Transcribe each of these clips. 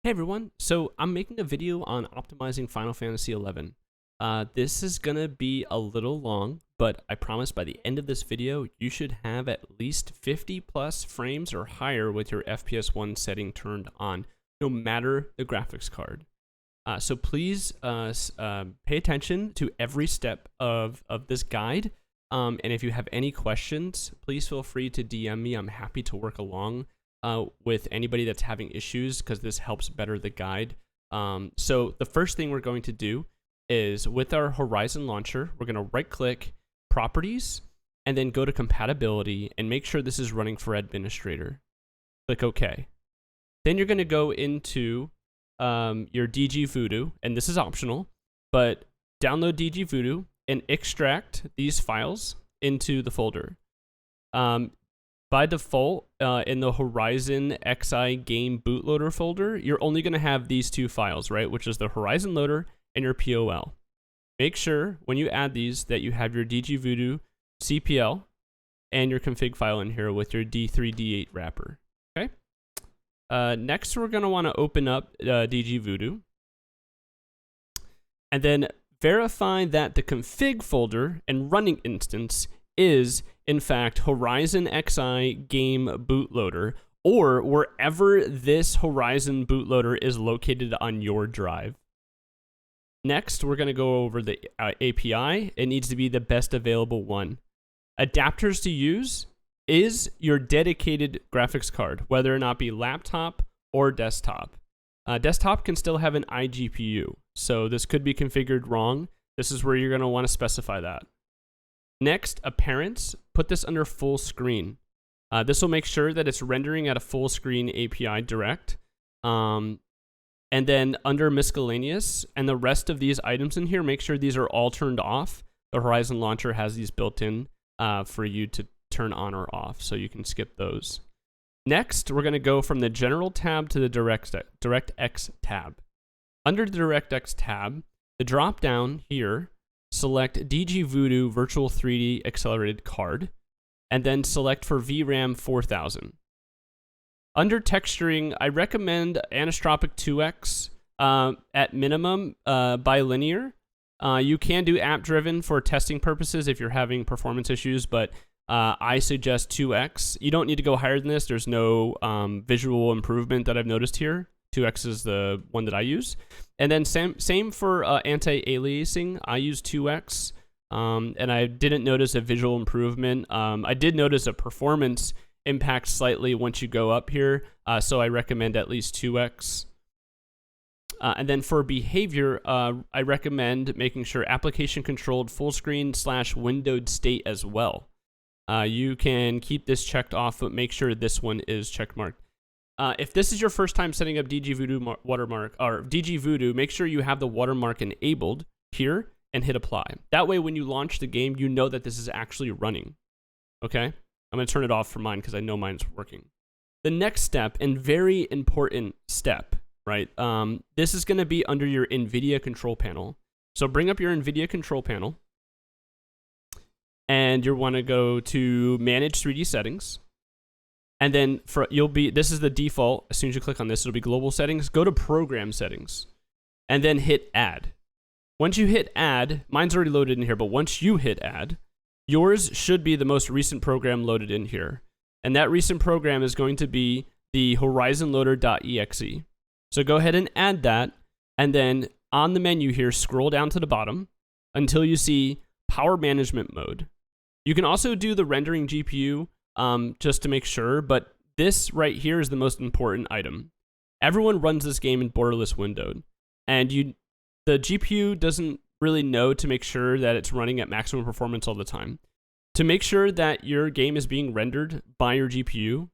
Hey everyone, so I'm making a video on optimizing Final Fantasy XI. This is gonna be a little long, but I promise by the end of this video, you should have at least 50 plus frames or higher with your FPS 1 setting turned on, no matter the graphics card. So please pay attention to every step of this guide, and if you have any questions, please feel free to DM me. I'm happy to work along with anybody that's having issues, because this helps better the guide. So the first thing we're going to do is, with our Horizon launcher, we're going to right click properties and then go to compatibility and make sure this is running for administrator. Click OK. Then you're going to go into your DGvoodoo, and this is optional, but download DGvoodoo and extract these files into the folder. By default, in the Horizon XI game bootloader folder, you're only going to have these two files, right? Which is the Horizon loader and your POL. Make sure when you add these that you have your DGvoodoo CPL and your config file in here with your D3D8 wrapper. Okay. Next, we're going to want to open up DGvoodoo and then verify that the config folder and running instance is in fact Horizon XI game bootloader, or wherever this Horizon bootloader is located on your drive. Next, we're going to go over the API. It needs to be the best available one. Adapters to use is your dedicated graphics card, whether or not be laptop or desktop. Desktop can still have an iGPU, so this could be configured wrong. This is where you're going to want to specify that. Next, appearance, put this under full screen. This will make sure that it's rendering at a full screen API direct. And then under miscellaneous and the rest of these items in here, make sure these are all turned off. The Horizon launcher has these built in for you to turn on or off, so you can skip those. Next, we're going to go from the General tab to the DirectX tab. Under the DirectX tab, the drop down here, select DGvoodoo Virtual 3D Accelerated Card, and then select for VRAM 4000. Under texturing, I recommend anisotropic 2x at minimum bilinear. You can do app-driven for testing purposes if you're having performance issues, but I suggest 2x. You don't need to go higher than this. There's no visual improvement that I've noticed here. 2x is the one that I use. And then same for anti-aliasing. I use 2x, and I didn't notice a visual improvement. I did notice a performance impact slightly once you go up here, so I recommend at least 2x. And then for behavior, I recommend making sure application controlled full screen / windowed state as well. You can keep this checked off, but make sure this one is checkmarked. If this is your first time setting up DGvoodoo watermark or DGvoodoo, make sure you have the watermark enabled here and hit apply. That way, when you launch the game, you know that this is actually running. Okay? I'm going to turn it off for mine because I know mine's working. The next step, and very important step, right? This is going to be under your Nvidia control panel. So bring up your Nvidia control panel, and you'll want to go to Manage 3D Settings. And then this is the default. As soon as you click on this, it'll be global settings. Go to program settings and then hit add. Once you hit add, mine's already loaded in here, but once you hit add, yours should be the most recent program loaded in here. And that recent program is going to be the horizonloader.exe. So go ahead and add that. And then on the menu here, scroll down to the bottom until you see power management mode. You can also do the rendering GPU just to make sure, but this right here is the most important item. Everyone runs this game in borderless windowed, and the GPU doesn't really know to make sure that it's running at maximum performance all the time. To make sure that your game is being rendered by your GPU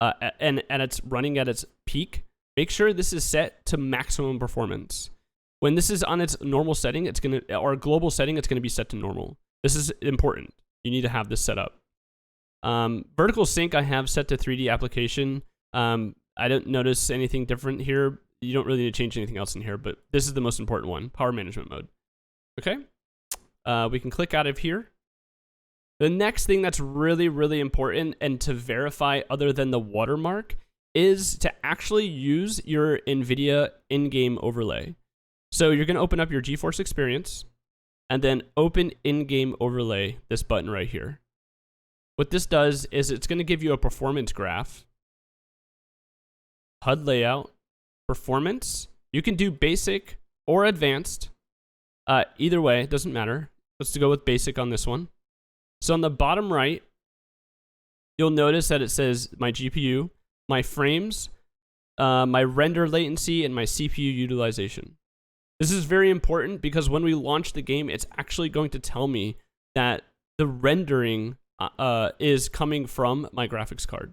and it's running at its peak, make sure this is set to maximum performance. When this is on its normal setting, or global setting, it's gonna be set to normal. This is important. You need to have this set up. Vertical sync I have set to 3D application. I don't notice anything different here. You don't really need to change anything else in here, but this is the most important one, power management mode. Okay, we can click out of here. The next thing that's really, really important and to verify other than the watermark is to actually use your Nvidia in-game overlay. So you're going to open up your GeForce Experience and then open in-game overlay, this button right here. What this does is it's going to give you a performance graph, HUD layout, performance. You can do basic or advanced. Either way, it doesn't matter. Let's go with basic on this one. So on the bottom right, you'll notice that it says my GPU, my frames, my render latency, and my CPU utilization. This is very important because when we launch the game, it's actually going to tell me that the rendering is coming from my graphics card.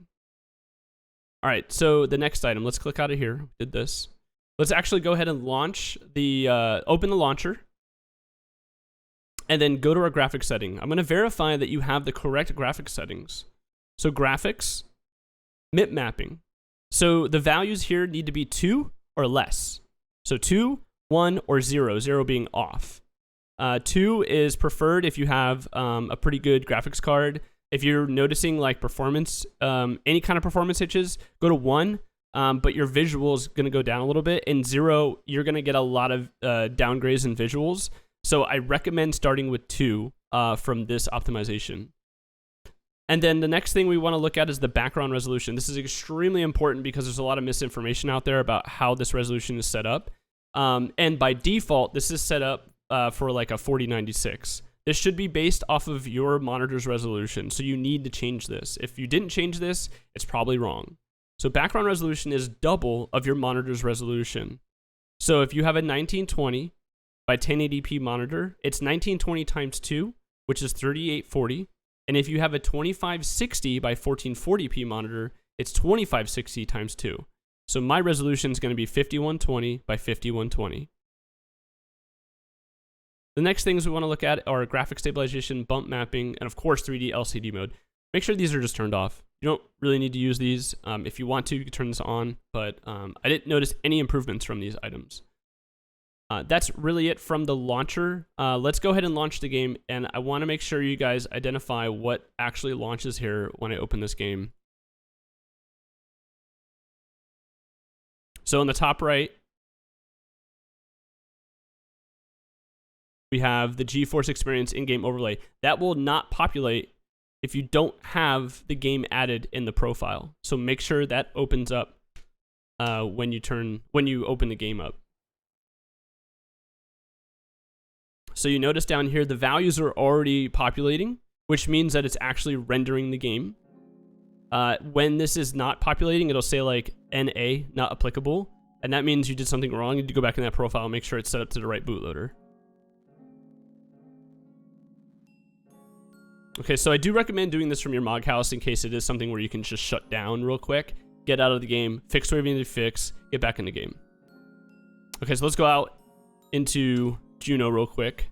All right, so the next item, let's click out of here. We did this. Let's actually go ahead and launch the, open the launcher, and then go to our graphics setting. I'm gonna verify that you have the correct graphics settings. So graphics, MIP mapping. So the values here need to be 2 or less. So 2, 1, or 0, 0 being off. 2 is preferred if you have a pretty good graphics card. If you're noticing like performance, any kind of performance hitches, go to 1, but your visual is going to go down a little bit. And 0, you're going to get a lot of downgrades in visuals. So I recommend starting with 2 from this optimization. And then the next thing we want to look at is the background resolution. This is extremely important because there's a lot of misinformation out there about how this resolution is set up. And by default, this is set up for like a 4096. This should be based off of your monitor's resolution. So you need to change this. If you didn't change this, it's probably wrong. So background resolution is double of your monitor's resolution. So if you have a 1920 by 1080p monitor, it's 1920 times 2, which is 3840. And if you have a 2560 by 1440p monitor, it's 2560 times 2. So my resolution is going to be 5120 by 5120. The next things we want to look at are graphic stabilization, bump mapping, and of course 3D LCD mode. Make sure these are just turned off. You don't really need to use these. If you want to, you can turn this on, but I didn't notice any improvements from these items. That's really it from the launcher. Let's go ahead and launch the game, and I want to make sure you guys identify what actually launches here when I open this game. So in the top right, we have the GeForce Experience in-game overlay. That will not populate if you don't have the game added in the profile. So make sure that opens up when you open the game up. So you notice down here the values are already populating, which means that it's actually rendering the game. When this is not populating, it'll say like NA, not applicable, and that means you did something wrong. You need to go back in that profile and make sure it's set up to the right bootloader. Okay, so I do recommend doing this from your Mog house in case it is something where you can just shut down real quick, get out of the game, fix whatever you need to fix, get back in the game. Okay, so let's go out into Juno real quick.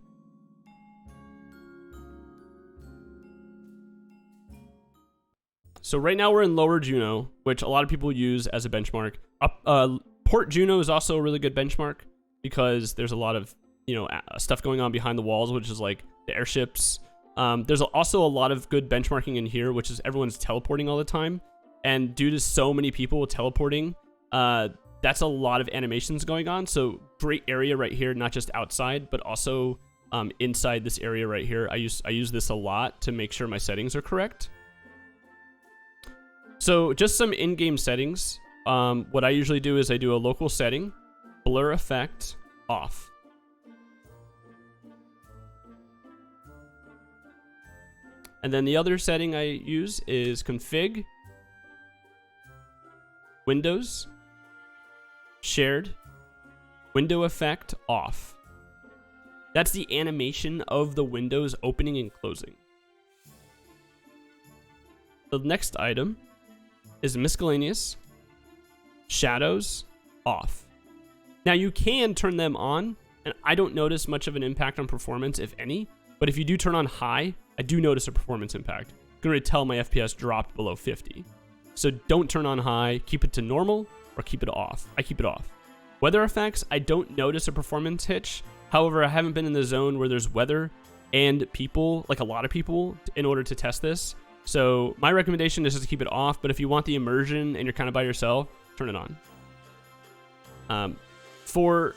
So right now we're in lower Juno, which a lot of people use as a benchmark. Port Juno is also a really good benchmark because there's a lot of stuff going on behind the walls, which is like the airships. There's also a lot of good benchmarking in here, which is everyone's teleporting all the time. And due to so many people teleporting, that's a lot of animations going on. So great area right here, not just outside, but also inside this area right here. I use this a lot to make sure my settings are correct. So just some in-game settings. What I usually do is I do a local setting, blur effect off. And then the other setting I use is config, Windows, shared, window effect off. That's the animation of the windows opening and closing. The next item is miscellaneous, shadows off. Now you can turn them on, and I don't notice much of an impact on performance, if any, but if you do turn on high, I do notice a performance impact. I'm going to tell my FPS dropped below 50. So don't turn on high, keep it to normal, or keep it off. I keep it off. Weather effects, I don't notice a performance hitch. However, I haven't been in the zone where there's weather and people, like a lot of people, in order to test this. So my recommendation is just to keep it off, but if you want the immersion and you're kind of by yourself, turn it on. For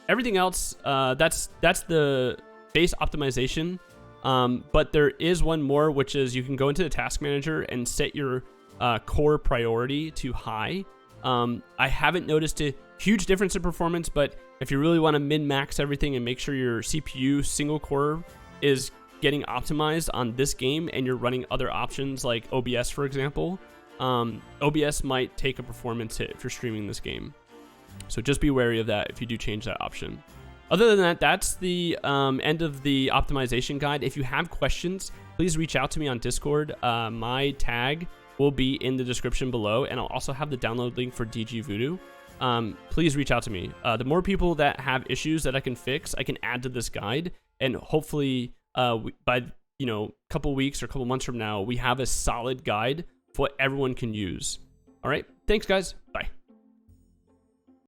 everything else, that's the base optimization. But there is one more, which is you can go into the task manager and set your core priority to high. I haven't noticed a huge difference in performance, but if you really want to min-max everything and make sure your CPU single core is getting optimized on this game and you're running other options like OBS, for example, OBS might take a performance hit if you're streaming this game. So just be wary of that if you do change that option. Other than that, that's the end of the optimization guide. If you have questions, please reach out to me on Discord. My tag will be in the description below, and I'll also have the download link for DGvoodoo. Please reach out to me. The more people that have issues that I can fix, I can add to this guide, and hopefully by couple weeks or couple months from now, we have a solid guide for what everyone can use. All right, thanks guys. Bye.